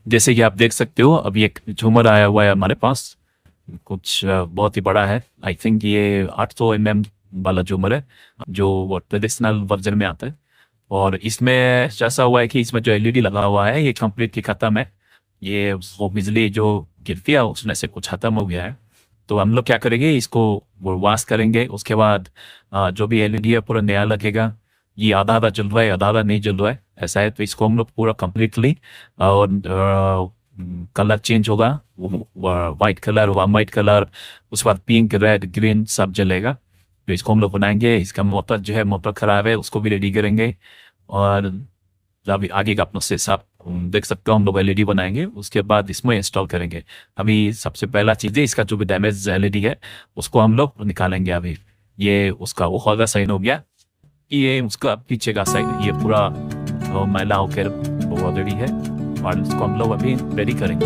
जैसे कि आप देख सकते हो अभी एक झूमर आया हुआ है हमारे पास, कुछ बहुत ही बड़ा है। आई थिंक ये 800 mm वाला झूमर है, जो वो ट्रेडिशनल वर्जन में आता है। और इसमें ऐसा हुआ है कि इसमें जो एलईडी लगा हुआ है ये कंप्लीटली ख़त्म है। ये वो बिजली जो गिरती है उसमें से कुछ ख़त्म हो गया है। तो हम लोग क्या करेंगे, इसको वो वॉश करेंगे। उसके बाद जो भी एलईडी है पूरा नया लगेगा। ये आधा आधा जल रहा है, आधा आधा नहीं जल रहा है, ऐसा है। तो इसको हम लोग पूरा कम्प्लीटली और कलर चेंज होगा, वाइट कलर, वाइट कलर, उसके बाद पिंक, रेड, ग्रीन सब जलेगा। तो इसको हम लोग बनाएंगे। इसका मोटर जो है, मोटर खराब है, उसको भी रेडी करेंगे। और अभी आगे का प्रोसेस आप देख सकते हो। हम लोग एलईडी बनाएंगे, उसके बाद इसमें इंस्टॉल करेंगे। अभी सबसे पहला चीज़ है, इसका जो भी डैमेज एलईडी है उसको हम लोग निकालेंगे। अभी ये उसका वो होगा साइन हो गया, ये उसका पीछे का साइड ये पूरा मैला होकर वो रेडी है, और इसको हम लोग अभी रेडी करेंगे।